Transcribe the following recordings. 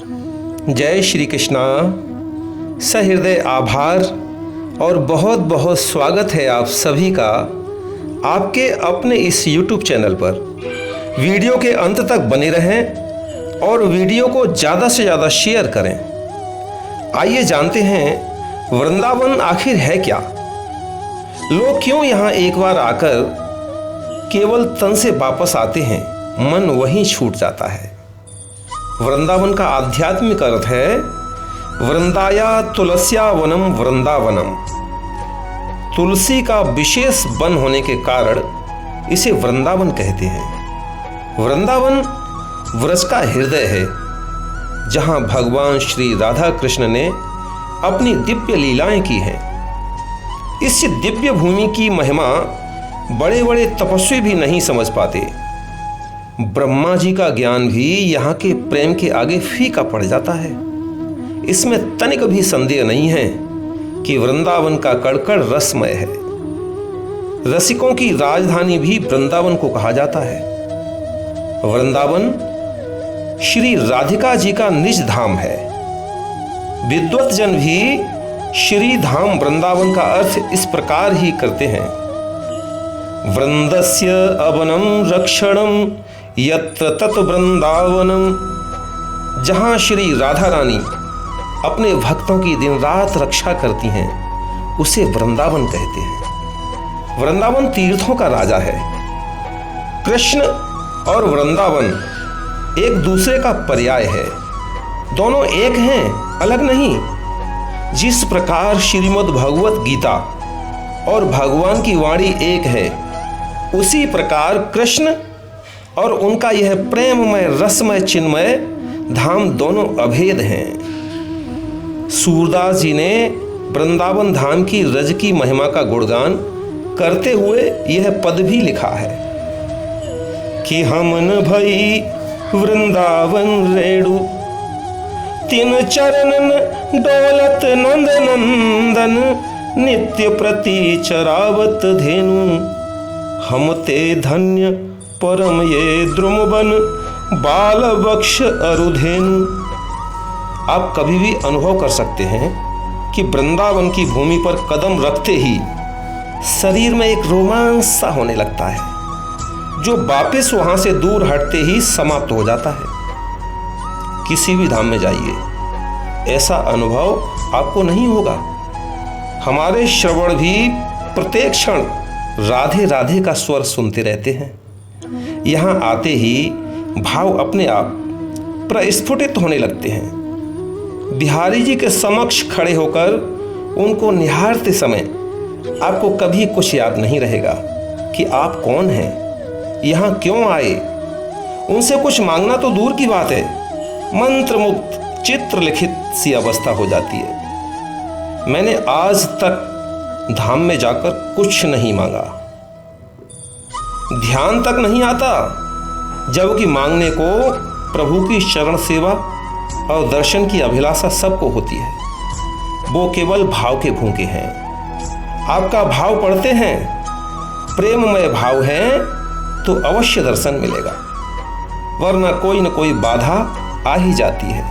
जय श्री कृष्णा। सहृदय आभार और बहुत बहुत स्वागत है आप सभी का आपके अपने इस YouTube चैनल पर। वीडियो के अंत तक बने रहें और वीडियो को ज़्यादा से ज़्यादा शेयर करें। आइए जानते हैं वृंदावन आखिर है क्या। लोग क्यों यहाँ एक बार आकर केवल तन से वापस आते हैं, मन वहीं छूट जाता है। वृंदावन का आध्यात्मिक अर्थ है वृंदाया तुलस्या वनम वृंदावनम। तुलसी का विशेष वन होने के कारण इसे वृंदावन कहते हैं। वृंदावन व्रज का हृदय है, जहां भगवान श्री राधा कृष्ण ने अपनी दिव्य लीलाएं की हैं। इस दिव्य भूमि की महिमा बड़े बड़े तपस्वी भी नहीं समझ पाते। ब्रह्मा जी का ज्ञान भी यहाँ के प्रेम के आगे फीका पड़ जाता है। इसमें तनिक भी संदेह नहीं है कि वृंदावन का कड़कड़ रसमय है। रसिकों की राजधानी भी वृंदावन को कहा जाता है। वृंदावन श्री राधिका जी का निज धाम है। विद्वत जन भी श्री धाम वृंदावन का अर्थ इस प्रकार ही करते हैं। वृंदस्य अवनम रक्षणम यत्र तत् वृंदावनम। जहाँ श्री राधा रानी अपने भक्तों की दिन रात रक्षा करती हैं, उसे वृंदावन कहते हैं। वृंदावन तीर्थों का राजा है। कृष्ण और वृंदावन एक दूसरे का पर्याय है। दोनों एक हैं, अलग नहीं। जिस प्रकार श्रीमद् भगवत गीता और भगवान की वाणी एक है, उसी प्रकार कृष्ण और उनका यह प्रेममय रसमय चिन्मय धाम दोनों अभेद हैं। सूरदास जी ने वृंदावन धाम की रज की महिमा का गुणगान करते हुए यह पद भी लिखा है कि हमन भई वृंदावन रेणु तीन चरणन डोलत नंद नंदन नित्य प्रति चरावत धेनु। हम ते धन्य परम ये द्रुमवन बाल बक्ष अरुधेनु। आप कभी भी अनुभव कर सकते हैं कि वृंदावन की भूमि पर कदम रखते ही शरीर में एक रोमांच सा होने लगता है, जो वापस वहां से दूर हटते ही समाप्त हो जाता है। किसी भी धाम में जाइए, ऐसा अनुभव आपको नहीं होगा। हमारे श्रवण भी प्रत्येक क्षण राधे राधे का स्वर सुनते रहते हैं। यहाँ आते ही भाव अपने आप प्रस्फुटित होने लगते हैं। बिहारी जी के समक्ष खड़े होकर उनको निहारते समय आपको कभी कुछ याद नहीं रहेगा कि आप कौन हैं, यहाँ क्यों आए। उनसे कुछ मांगना तो दूर की बात है, मंत्रमुग्ध चित्रलिखित सी अवस्था हो जाती है। मैंने आज तक धाम में जाकर कुछ नहीं मांगा, ध्यान तक नहीं आता, जबकि मांगने को प्रभु की शरण सेवा और दर्शन की अभिलाषा सबको होती है। वो केवल भाव के भूखे हैं। आपका भाव पढ़ते हैं, प्रेममय भाव है तो अवश्य दर्शन मिलेगा, वरना कोई न कोई बाधा आ ही जाती है।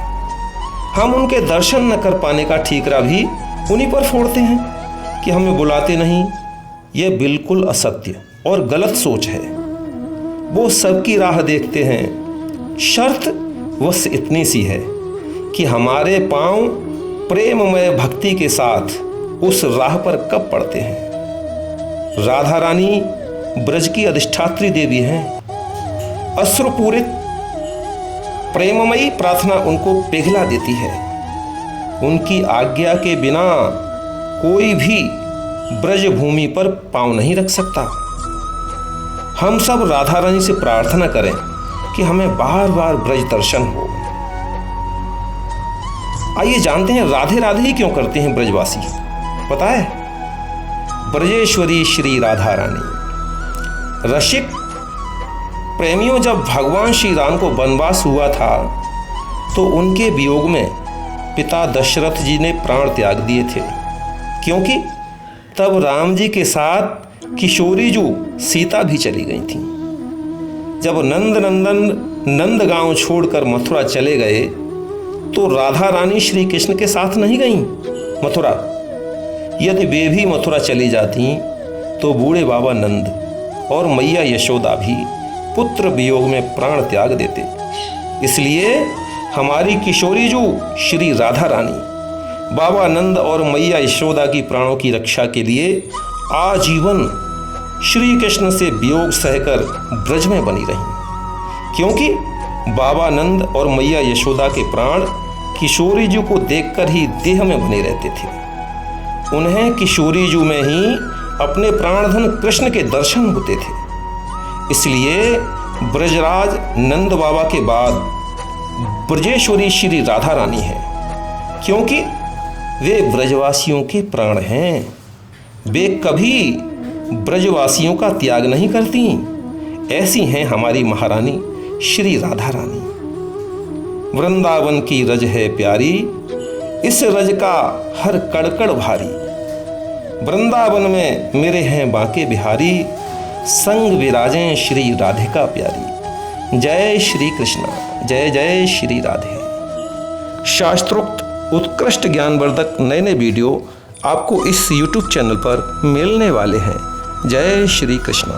हम उनके दर्शन न कर पाने का ठीकरा भी उन्हीं पर फोड़ते हैं कि हमें बुलाते नहीं। यह बिल्कुल असत्य और गलत सोच है। वो सबकी राह देखते हैं, शर्त बस इतनी सी है कि हमारे पांव प्रेममय भक्ति के साथ उस राह पर कब पड़ते हैं। राधा रानी ब्रज की अधिष्ठात्री देवी हैं। अश्रुपूरित प्रेममयी प्रार्थना उनको पिघला देती है। उनकी आज्ञा के बिना कोई भी ब्रज भूमि पर पांव नहीं रख सकता। हम सब राधा रानी से प्रार्थना करें कि हमें बार बार ब्रज दर्शन हो। आइए जानते हैं राधे राधे ही क्यों करते हैं ब्रजवासी। पता है, ब्रजेश्वरी श्री राधा रानी। रसिक प्रेमियों, जब भगवान श्री राम को वनवास हुआ था तो उनके वियोग में पिता दशरथ जी ने प्राण त्याग दिए थे, क्योंकि तब राम जी के साथ किशोरी जो सीता भी चली गई थी। जब नंद नंदन नंदगांव छोड़कर मथुरा चले गए तो राधा रानी श्री कृष्ण के साथ नहीं गईं मथुरा? यदि वे भी मथुरा चली जाती तो बूढ़े बाबा नंद और मैया यशोदा भी पुत्र वियोग में प्राण त्याग देते। इसलिए हमारी किशोरी जो श्री राधा रानी बाबा नंद और मैया यशोदा की प्राणों की रक्षा के लिए आजीवन श्री कृष्ण से वियोग सहकर ब्रज में बनी रहीं, क्योंकि बाबा नंद और मैया यशोदा के प्राण किशोरी जी को देखकर ही देह में बने रहते थे। उन्हें किशोरी जी में ही अपने प्राणधन कृष्ण के दर्शन होते थे। इसलिए ब्रजराज नंद बाबा के बाद ब्रजेश्वरी श्री राधा रानी है, क्योंकि वे ब्रजवासियों के प्राण हैं। वे कभी ब्रजवासियों का त्याग नहीं करती। ऐसी हैं हमारी महारानी श्री राधा रानी। वृंदावन की रज है प्यारी, इस रज का हर कड़कड़ भारी। वृंदावन में मेरे हैं बांके बिहारी, संग विराजें श्री राधिका प्यारी। जय श्री कृष्णा, जय जय श्री राधे। शास्त्रोक्त उत्कृष्ट ज्ञानवर्धक नए नए वीडियो आपको इस YouTube चैनल पर मिलने वाले हैं। जय श्री कृष्णा।